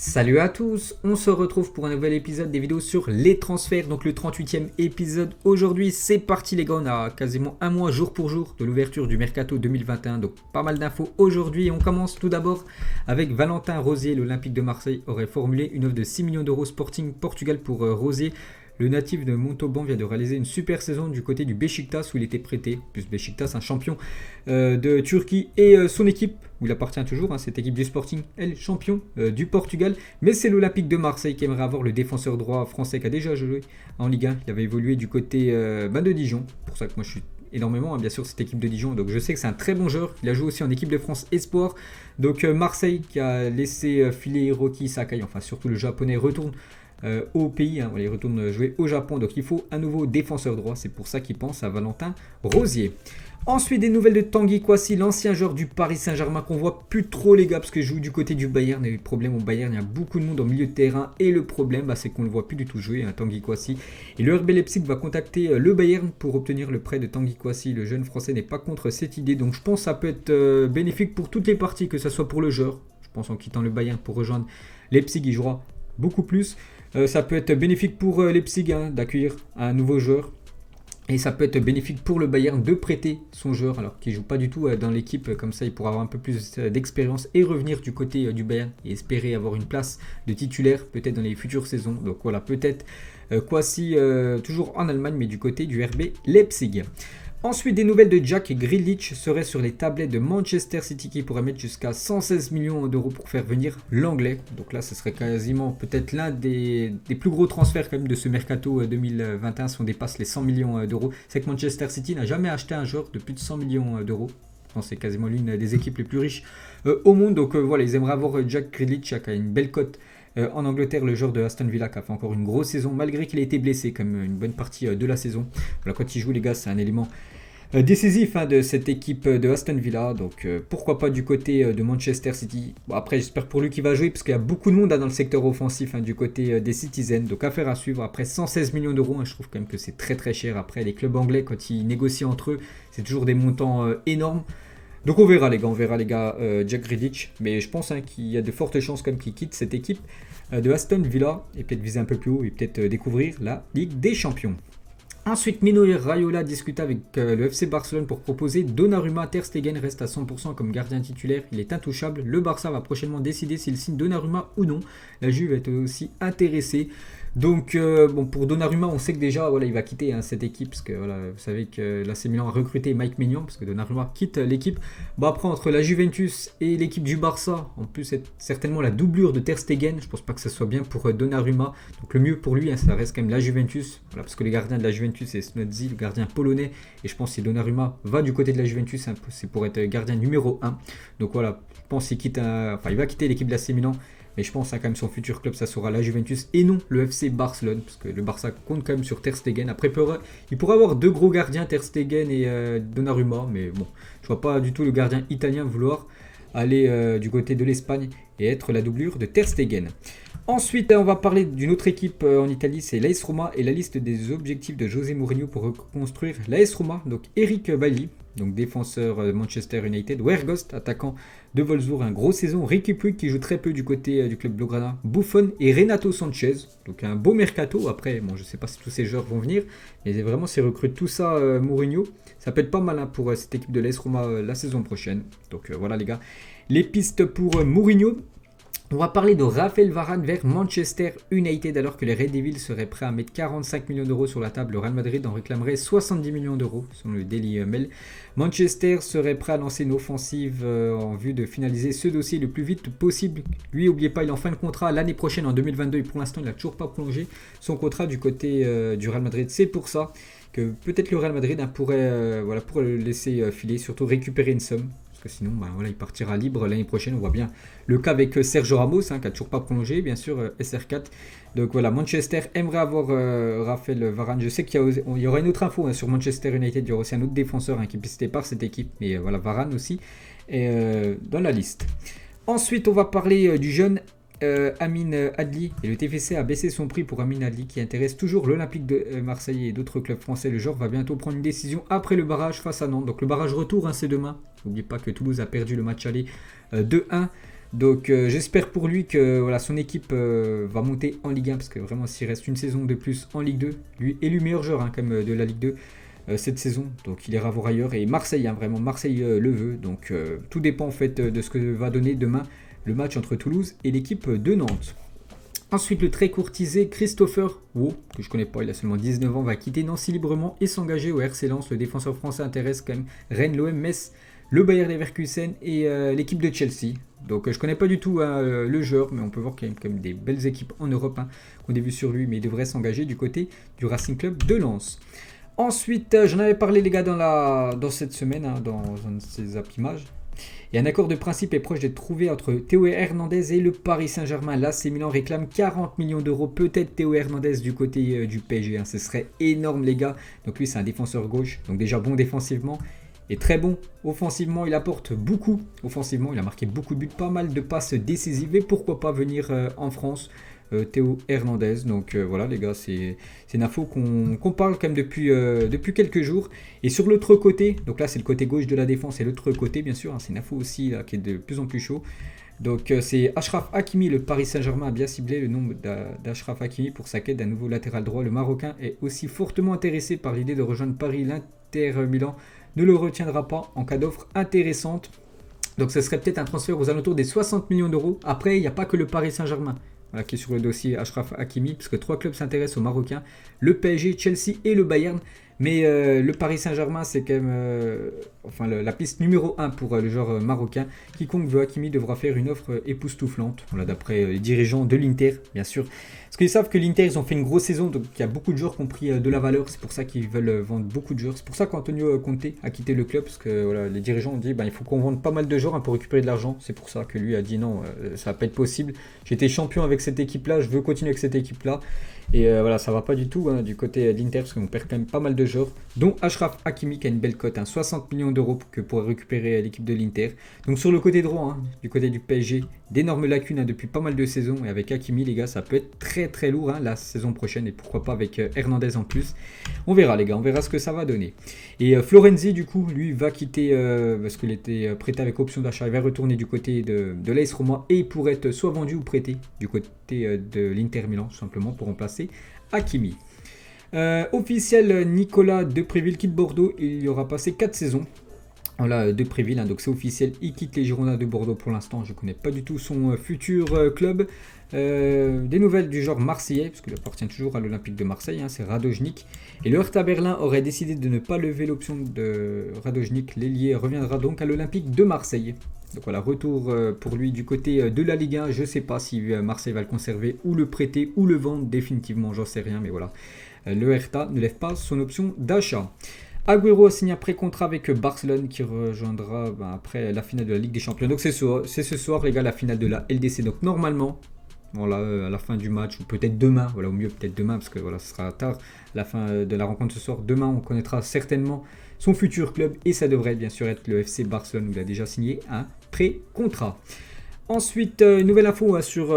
Salut à tous, on se retrouve pour un nouvel épisode des vidéos sur les transferts, donc le 38e épisode aujourd'hui. C'est parti les gars, on a quasiment un mois jour pour jour de l'ouverture du Mercato 2021, donc pas mal d'infos aujourd'hui. On commence tout d'abord avec Valentin Rosier. L'Olympique de Marseille aurait formulé une offre de 6 millions d'euros Sporting Portugal pour Rosier. Le natif de Montauban vient de réaliser une super saison du côté du Beşiktaş où il était prêté. Plus Beşiktaş, un champion de Turquie et son équipe, où il appartient toujours, cette équipe du Sporting, elle, champion du Portugal. Mais c'est l'Olympique de Marseille qui aimerait avoir le défenseur droit français qui a déjà joué en Ligue 1. Il avait évolué du côté de Dijon. C'est pour ça que moi je suis énormément, bien sûr, cette équipe de Dijon. Donc je sais que c'est un très bon joueur. Il a joué aussi en équipe de France Espoir. Donc Marseille qui a laissé filer Hiroki Sakai, enfin surtout le japonais, retourne au pays, il retourne jouer au Japon, donc il faut un nouveau défenseur droit, c'est pour ça qu'il pense à Valentin Rosier. Ensuite, des nouvelles de Tanguy Kouassi, l'ancien joueur du Paris Saint-Germain qu'on voit plus trop les gars, parce qu'il joue du côté du Bayern. Il y a eu le problème au Bayern, il y a beaucoup de monde au milieu de terrain, et le problème c'est qu'on ne le voit plus du tout jouer, Tanguy Kouassi. Et le RB Leipzig va contacter le Bayern pour obtenir le prêt de Tanguy Kouassi. Le jeune français n'est pas contre cette idée, donc je pense que ça peut être bénéfique pour toutes les parties, que ce soit pour le joueur. Je pense en quittant le Bayern pour rejoindre Leipzig, il jouera beaucoup plus. Ça peut être bénéfique pour Leipzig d'accueillir un nouveau joueur. Et ça peut être bénéfique pour le Bayern de prêter son joueur, alors qu'il ne joue pas du tout dans l'équipe. Comme ça, il pourra avoir un peu plus d'expérience et revenir du côté du Bayern et espérer avoir une place de titulaire peut-être dans les futures saisons. Donc voilà, peut-être Kouassi toujours en Allemagne, mais du côté du RB Leipzig. Ensuite, des nouvelles de Jack Grealish seraient sur les tablettes de Manchester City qui pourrait mettre jusqu'à 116 millions d'euros pour faire venir l'anglais. Donc là, ce serait quasiment peut-être l'un des plus gros transferts quand même de ce mercato 2021 si on dépasse les 100 millions d'euros. C'est que Manchester City n'a jamais acheté un joueur de plus de 100 millions d'euros. Je pense que c'est quasiment l'une des équipes les plus riches au monde. Donc voilà, ils aimeraient avoir Jack Grealish qui a une belle cote. En Angleterre, le joueur de Aston Villa qui a fait encore une grosse saison malgré qu'il ait été blessé comme une bonne partie de la saison. Voilà, quand il joue les gars, c'est un élément décisif de cette équipe de Aston Villa. Donc pourquoi pas du côté de Manchester City. Bon, après j'espère pour lui qu'il va jouer parce qu'il y a beaucoup de monde dans le secteur offensif du côté des Citizens. Donc affaire à suivre. Après 116 millions d'euros, je trouve quand même que c'est très très cher. Après les clubs anglais quand ils négocient entre eux, c'est toujours des montants énormes. Donc on verra les gars, Jack Grealish. Mais je pense qu'il y a de fortes chances quand même qu'il quitte cette équipe de Aston Villa et peut-être viser un peu plus haut et peut-être découvrir la Ligue des Champions. Ensuite, Mino Raiola discute avec le FC Barcelone pour proposer Donnarumma. Ter Stegen reste à 100% comme gardien titulaire, il est intouchable. Le Barça va prochainement décider s'il signe Donnarumma ou non. La Juve est aussi intéressée. Donc pour Donnarumma, on sait que déjà il va quitter cette équipe parce que vous savez que l'AC Milan a recruté Mike Maignan parce que Donnarumma quitte l'équipe. Après entre la Juventus et l'équipe du Barça, en plus c'est certainement la doublure de Ter Stegen, je pense pas que ce soit bien pour Donnarumma. Donc le mieux pour lui, ça reste quand même la Juventus, parce que les gardiens de la Juventus c'est Snodzi, le gardien polonais, et je pense que si Donnarumma va du côté de la Juventus, c'est pour être gardien numéro 1. Donc voilà, je pense qu'il va quitter l'équipe de l'AC Milan. Mais je pense quand même son futur club, ça sera la Juventus et non le FC Barcelone. Parce que le Barça compte quand même sur Ter Stegen. Après, il pourrait avoir deux gros gardiens, Ter Stegen et Donnarumma. Mais bon, je vois pas du tout le gardien italien vouloir aller du côté de l'Espagne et être la doublure de Ter Stegen. Ensuite, on va parler d'une autre équipe en Italie, c'est l'AS Roma et la liste des objectifs de José Mourinho pour reconstruire l'AS Roma. Donc Eric Bailly, donc défenseur de Manchester United, Weghorst, attaquant de Wolfsburg, un gros saison, Riqui Puig qui joue très peu du côté du club Blaugrana, Buffon et Renato Sanchez. Donc un beau mercato. Après, je ne sais pas si tous ces joueurs vont venir, mais vraiment s'il recrute tout ça Mourinho, ça peut être pas mal pour cette équipe de l'AS Roma la saison prochaine. Donc voilà les gars, les pistes pour Mourinho. On va parler de Raphaël Varane vers Manchester United alors que les Red Devils seraient prêts à mettre 45 millions d'euros sur la table. Le Real Madrid en réclamerait 70 millions d'euros selon le Daily Mail. Manchester serait prêt à lancer une offensive en vue de finaliser ce dossier le plus vite possible. Lui, n'oubliez pas, il est en fin de contrat l'année prochaine en 2022 et pour l'instant il n'a toujours pas prolongé son contrat du côté du Real Madrid. C'est pour ça que peut-être le Real Madrid pourrait le laisser filer, surtout récupérer une somme. Que sinon il partira libre l'année prochaine. On voit bien le cas avec Sergio Ramos qui n'a toujours pas prolongé, bien sûr SR4. Donc voilà, Manchester aimerait avoir Raphaël Varane. Je sais qu'il y aura une autre info sur Manchester United, il y aura aussi un autre défenseur qui est pisté par cette équipe, mais voilà, Varane aussi est dans la liste. Ensuite on va parler du jeune Amin Adli, et le TFC a baissé son prix pour Amin Adli qui intéresse toujours l'Olympique de Marseille et d'autres clubs français. Le joueur va bientôt prendre une décision après le barrage face à Nantes. Donc le barrage retour c'est demain. N'oubliez pas que Toulouse a perdu le match aller 2-1 Donc j'espère pour lui que voilà, son équipe va monter en Ligue 1 parce que vraiment s'il reste une saison de plus en Ligue 2, lui élu meilleur joueur quand même de la Ligue 2 cette saison, donc il ira voir ailleurs. Et Marseille, vraiment Marseille le veut, donc tout dépend en fait de ce que va donner demain le match entre Toulouse et l'équipe de Nantes. Ensuite, le très courtisé Christopher Wu, que je connais pas, il a seulement 19 ans, va quitter Nancy librement et s'engager au RC Lens. Le défenseur français intéresse quand même Rennes, l'OM, Metz, le Bayer Leverkusen et l'équipe de Chelsea. Donc je connais pas du tout le joueur, mais on peut voir qu'il y a quand même des belles équipes en Europe qu'on a vu sur lui, mais il devrait s'engager du côté du Racing Club de Lens. Ensuite, j'en avais parlé les gars dans cette semaine, dans un de ces images. Et un accord de principe est proche d'être trouvé entre Théo Hernandez et le Paris Saint-Germain. Là, l'AC Milan réclame 40 millions d'euros. Peut-être Théo Hernandez du côté du PSG. Ce serait énorme, les gars. Donc lui, c'est un défenseur gauche. Donc déjà bon défensivement. Et très bon offensivement. Il apporte beaucoup. Offensivement, il a marqué beaucoup de buts. Pas mal de passes décisives. Et pourquoi pas venir en France Théo Hernandez. Donc voilà les gars, c'est une info qu'on parle quand même depuis quelques jours. Et sur l'autre côté, donc là c'est le côté gauche de la défense et l'autre côté bien sûr, c'est une info aussi là, qui est de plus en plus chaud. Donc c'est Achraf Hakimi, le Paris Saint-Germain a bien ciblé le nom d'Achraf Hakimi pour sa quête d'un nouveau latéral droit. Le Marocain est aussi fortement intéressé par l'idée de rejoindre Paris. L'Inter Milan ne le retiendra pas en cas d'offre intéressante. Donc ce serait peut-être un transfert aux alentours des 60 millions d'euros. Après, il n'y a pas que le Paris Saint-Germain qui est sur le dossier Achraf Hakimi, puisque 3 clubs s'intéressent au Marocain, le PSG, Chelsea et le Bayern. Mais le Paris Saint-Germain, c'est quand même la piste numéro 1 pour le joueur marocain. Quiconque veut Hakimi devra faire une offre époustouflante. Voilà, d'après les dirigeants de l'Inter, bien sûr. Parce qu'ils savent que l'Inter, ils ont fait une grosse saison, donc il y a beaucoup de joueurs qui ont pris de la valeur. C'est pour ça qu'ils veulent vendre beaucoup de joueurs. C'est pour ça qu'Antonio Conte a quitté le club, parce que voilà, les dirigeants ont dit il faut qu'on vende pas mal de joueurs pour récupérer de l'argent. C'est pour ça que lui a dit non, ça va pas être possible. J'étais champion avec cette équipe-là, je veux continuer avec cette équipe-là. Et voilà, ça va pas du tout du côté d'Inter parce qu'on perd quand même pas mal de joueurs, dont Achraf Hakimi qui a une belle cote, 60 millions d'euros que pourrait récupérer l'équipe de l'Inter. Donc sur le côté droit, du côté du PSG, d'énormes lacunes depuis pas mal de saisons. Et avec Hakimi, les gars, ça peut être très très lourd la saison prochaine. Et pourquoi pas avec Hernandez en plus. On verra les gars, on verra ce que ça va donner. Et Florenzi, du coup, lui va quitter parce qu'il était prêté avec option d'achat. Il va retourner du côté de l'AS Roma et il pourrait être soit vendu ou prêté du côté de l'Inter Milan, tout simplement, pour remplacer Hakimi. Officiel, Nicolas Depréville quitte Bordeaux. Il y aura passé 4 saisons. Voilà, Depréville, donc c'est officiel. Il quitte les Girondins de Bordeaux pour l'instant. Je ne connais pas du tout son futur club. Des nouvelles du genre marseillais, parce qu'il appartient toujours à l'Olympique de Marseille, c'est Radojnik. Et le Hertha Berlin aurait décidé de ne pas lever l'option de Radojnik. L'ailier reviendra donc à l'Olympique de Marseille. Donc voilà, retour pour lui du côté de la Ligue 1. Je ne sais pas si Marseille va le conserver ou le prêter ou le vendre définitivement, j'en sais rien. Mais voilà, le Hertha ne lève pas son option d'achat. Agüero a signé un pré-contrat avec Barcelone qui rejoindra après la finale de la Ligue des Champions. Donc c'est ce soir les gars, la finale de la LDC. Donc normalement, voilà, à la fin du match, ou peut-être demain, voilà, au mieux peut-être demain, parce que voilà, ce sera tard, la fin de la rencontre ce soir. Demain, on connaîtra certainement son futur club, et ça devrait bien sûr être le FC Barcelone, où il a déjà signé un pré-contrat. Ensuite, nouvelle info sur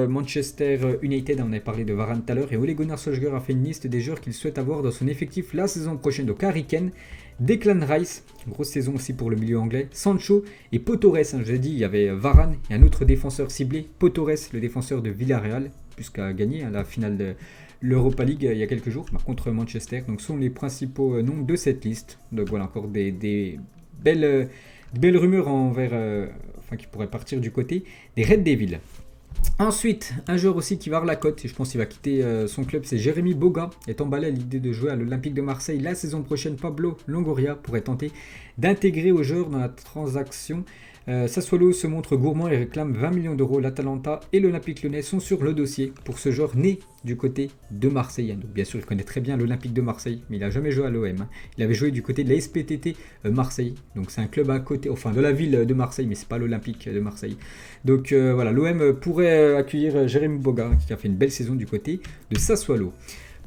Manchester United, on avait parlé de Varane tout à l'heure, et Ole Gunnar Solskjaer a fait une liste des joueurs qu'il souhaite avoir dans son effectif la saison prochaine. Donc Harry Kane, Declan Rice, grosse saison aussi pour le milieu anglais, Sancho et Potores. Je vous ai dit, il y avait Varane et un autre défenseur ciblé, Potores, le défenseur de Villarreal, puisqu'il a gagné la finale de l'Europa League il y a quelques jours contre Manchester. Donc sont les principaux noms de cette liste. Donc voilà, encore des belles rumeurs qui pourraient partir du côté des Red Devils. Ensuite, un joueur aussi qui va avoir la cote, et je pense qu'il va quitter son club, c'est Jérémy Boga, est emballé à l'idée de jouer à l'Olympique de Marseille la saison prochaine. Pablo Longoria pourrait tenter d'intégrer au joueur dans la transaction. Sassuolo se montre gourmand et réclame 20 millions d'euros. L'Atalanta et l'Olympique Lyonnais sont sur le dossier pour ce joueur né du côté de Marseille. Donc bien sûr, il connaît très bien l'Olympique de Marseille, mais il n'a jamais joué à l'OM. Il avait joué du côté de la SPTT Marseille. Donc c'est un club à côté, enfin de la ville de Marseille, mais c'est pas l'Olympique de Marseille. Donc voilà, l'OM pourrait accueillir Jérémy Boga, qui a fait une belle saison du côté de Sassuolo.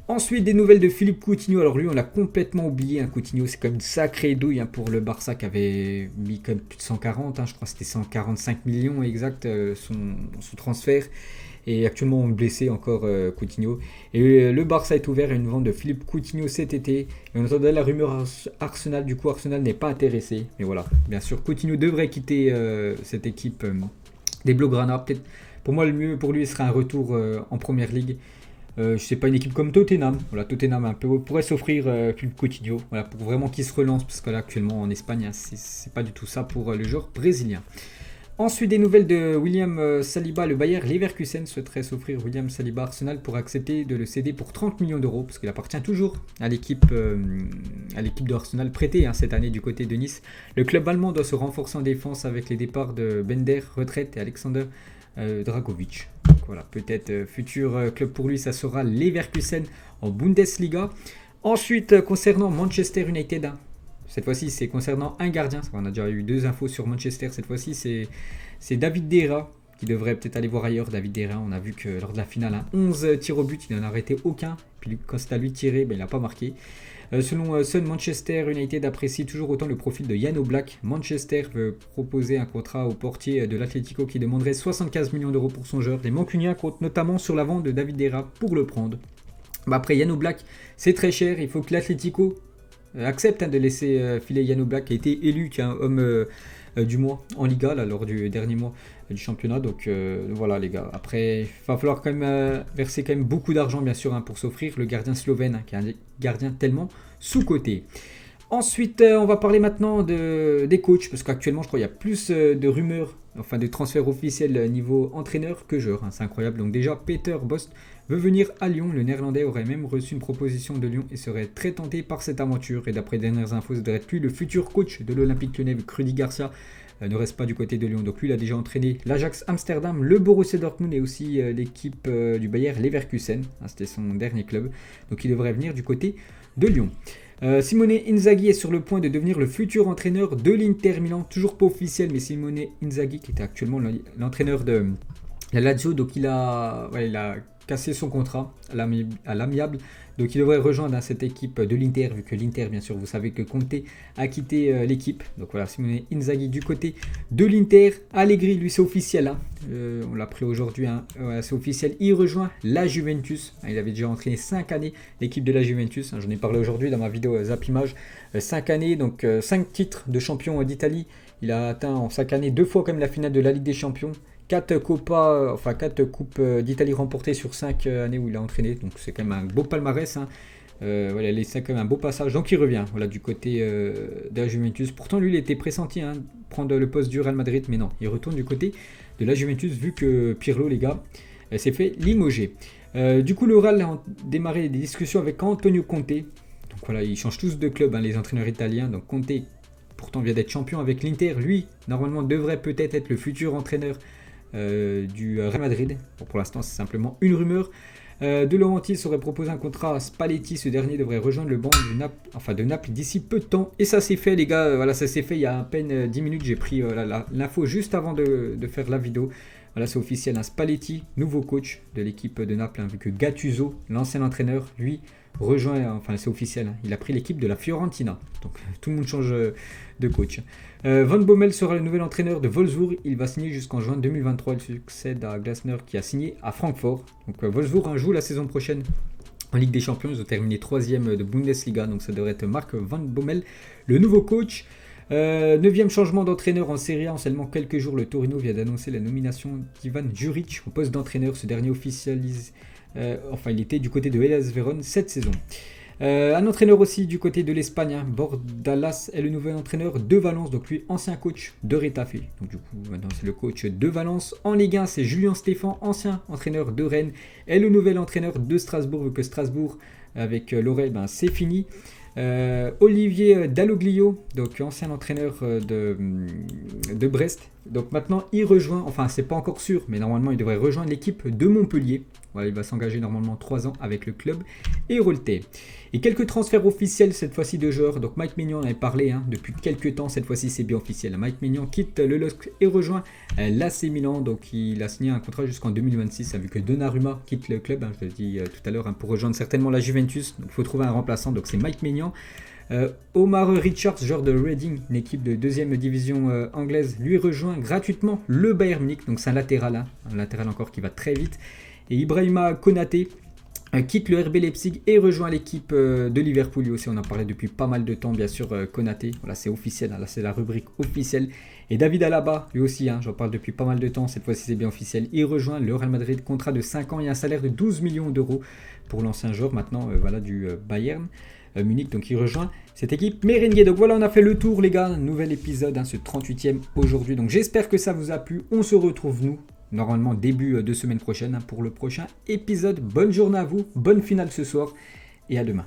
Ensuite, des nouvelles de Philippe Coutinho. Alors lui, on l'a complètement oublié. Coutinho, c'est quand même une sacrée douille pour le Barça qui avait mis comme plus de 140. Je crois que c'était 145 millions exact son transfert. Et actuellement, blessé encore Coutinho. Et le Barça est ouvert à une vente de Philippe Coutinho cet été. Et on entendait la rumeur Arsenal. Du coup, Arsenal n'est pas intéressé. Mais voilà, bien sûr, Coutinho devrait quitter cette équipe des Blaugrana. Peut-être, pour moi, le mieux pour lui serait un retour en Première Ligue. Je sais pas, une équipe comme Tottenham. Voilà, Tottenham un peu, pourrait s'offrir Philippe Coutinho. Voilà, pour vraiment qu'il se relance, parce que là, actuellement, en Espagne, hein, c'est pas du tout ça pour le joueur brésilien. Ensuite, des nouvelles de William Saliba. Le Bayer Leverkusen souhaiterait s'offrir William Saliba. Arsenal pour accepter de le céder pour 30 millions d'euros, parce qu'il appartient toujours à l'équipe de Arsenal prêtée cette année du côté de Nice. Le club allemand doit se renforcer en défense avec les départs de Bender, retraite, et Alexander Dragovic. Donc voilà, peut-être futur club pour lui, ça sera Leverkusen en Bundesliga. Ensuite, concernant Manchester United, cette fois-ci, c'est concernant un gardien. On a déjà eu 2 infos sur Manchester. Cette fois-ci, c'est David De Gea qui devrait peut-être aller voir ailleurs. David De Gea, on a vu que lors de la finale, 11 tirs au but, il n'en a arrêté aucun. Puis quand c'est à lui de tirer, il n'a pas marqué. Selon Sun, Manchester United apprécie toujours autant le profil de Jan Oblak. Manchester veut proposer un contrat au portier de l'Atlético qui demanderait 75 millions d'euros pour son joueur. Les Mancuniens comptent notamment sur la vente de David De Gea pour le prendre. Après, Jan Oblak, c'est très cher. Il faut que l'Atlético accepte de laisser filer Jan Oblak, qui a été élu homme du mois en Liga là, lors du dernier mois du championnat. Donc voilà les gars. Après, il va falloir quand même verser quand même beaucoup d'argent bien sûr pour s'offrir le gardien slovène, qui est un gardien tellement sous-coté. Ensuite, on va parler maintenant des coachs, parce qu'actuellement, je crois qu'il y a plus de rumeurs, enfin de transferts officiels niveau entraîneur que joueur. C'est incroyable. Donc déjà, Peter Bosz veut venir à Lyon. Le Néerlandais aurait même reçu une proposition de Lyon et serait très tenté par cette aventure. Et d'après les dernières infos, ça devrait être lui le futur coach de l'Olympique Lyonnais, vu que Rudy Garcia ne reste pas du côté de Lyon. Donc lui, il a déjà entraîné l'Ajax Amsterdam, le Borussia Dortmund et aussi l'équipe du Bayer Leverkusen. C'était son dernier club. Donc il devrait venir du côté de Lyon. Simone Inzaghi est sur le point de devenir le futur entraîneur de l'Inter Milan, toujours pas officiel, mais Simone Inzaghi qui était actuellement l'entraîneur de la Lazio, donc il a cassé son contrat à l'amiable, donc il devrait rejoindre cette équipe de l'Inter, vu que l'Inter, bien sûr, vous savez que Conte a quitté l'équipe. Donc voilà, Simone Inzaghi du côté de l'Inter. Allegri, lui, c'est officiel, on l'a pris aujourd'hui, c'est officiel, il rejoint la Juventus. Il avait déjà entraîné 5 années l'équipe de la Juventus, j'en ai parlé aujourd'hui dans ma vidéo Zap Image. 5 années, donc 5 titres de champion d'Italie. Il a atteint en 5 années 2 fois quand même la finale de la Ligue des Champions. 4 coupes d'Italie remportées sur 5 années où il a entraîné. Donc c'est quand même un beau palmarès. Voilà, c'est quand même un beau passage. Donc il revient du côté de la Juventus. Pourtant lui il était pressenti prendre le poste du Real Madrid. Mais non, il retourne du côté de la Juventus vu que Pirlo, les gars, s'est fait limoger. Du coup le Real a démarré des discussions avec Antonio Conte. Donc voilà, ils changent tous de club, les entraîneurs italiens. Donc Conte pourtant vient d'être champion avec l'Inter. Lui, normalement, devrait peut-être être le futur entraîneur du Real Madrid. Bon, pour l'instant, c'est simplement une rumeur. De Laurentiis aurait proposé un contrat à Spalletti. Ce dernier devrait rejoindre le banc de Naples d'ici peu de temps. Et ça s'est fait, les gars. Voilà, ça s'est fait il y a à peine 10 minutes. J'ai pris l'info juste avant de faire la vidéo. Voilà, c'est officiel. Spalletti, nouveau coach de l'équipe de Naples, vu que Gattuso, l'ancien entraîneur, lui, rejoint, c'est officiel, il a pris l'équipe de la Fiorentina. Donc tout le monde change de coach. Van Bommel sera le nouvel entraîneur de Wolfsburg. Il va signer jusqu'en juin 2023. Il succède à Glasner qui a signé à Francfort. Donc Wolfsburg joue la saison prochaine en Ligue des Champions. Ils ont terminé 3e de Bundesliga. Donc ça devrait être Marc Van Bommel, le nouveau coach. 9e changement d'entraîneur en Serie A en seulement quelques jours. Le Torino vient d'annoncer la nomination d'Ivan Juric au poste d'entraîneur. Ce dernier officialise, il était du côté de Hellas Vérone cette saison. Un entraîneur aussi du côté de l'Espagne, Bordalas est le nouvel entraîneur de Valence, donc lui ancien coach de Retafe. Donc du coup maintenant c'est le coach de Valence. En Ligue 1 c'est Julien Stéphan, ancien entraîneur de Rennes, est le nouvel entraîneur de Strasbourg, vu que Strasbourg avec Lorel c'est fini. Olivier Dalloglio, donc ancien entraîneur de Brest, donc maintenant il rejoint, c'est pas encore sûr, mais normalement il devrait rejoindre l'équipe de Montpellier. Voilà, il va s'engager normalement 3 ans avec le club héroltais. Et quelques transferts officiels cette fois-ci de joueurs. Donc Mike Maignan en avait parlé depuis quelques temps, cette fois-ci c'est bien officiel. Mike Maignan quitte le LOSC et rejoint l'AC Milan. Donc il a signé un contrat jusqu'en 2026, vu que Donnarumma quitte le club, je l'ai dit tout à l'heure, pour rejoindre certainement la Juventus. Donc il faut trouver un remplaçant, donc c'est Mike Maignan. Omar Richards, joueur de Reading, une équipe de 2e division anglaise, lui rejoint gratuitement le Bayern Munich. Donc c'est un latéral encore qui va très vite. Et Ibrahima Konaté, quitte le RB Leipzig et rejoint l'équipe de Liverpool. Lui aussi, on en parlait depuis pas mal de temps, bien sûr, Konaté. Voilà, c'est officiel, hein, là c'est la rubrique officielle. Et David Alaba, lui aussi, hein, j'en parle depuis pas mal de temps, cette fois-ci c'est bien officiel. Il rejoint le Real Madrid, contrat de 5 ans et un salaire de 12 millions d'euros pour l'ancien joueur maintenant voilà, du Bayern Munich. Donc il rejoint cette équipe merengue. Donc voilà, on a fait le tour les gars, nouvel épisode, hein, ce 38e aujourd'hui. Donc j'espère que ça vous a plu. On se retrouve nous normalement début de semaine prochaine pour le prochain épisode. Bonne journée à vous, bonne finale ce soir et à demain.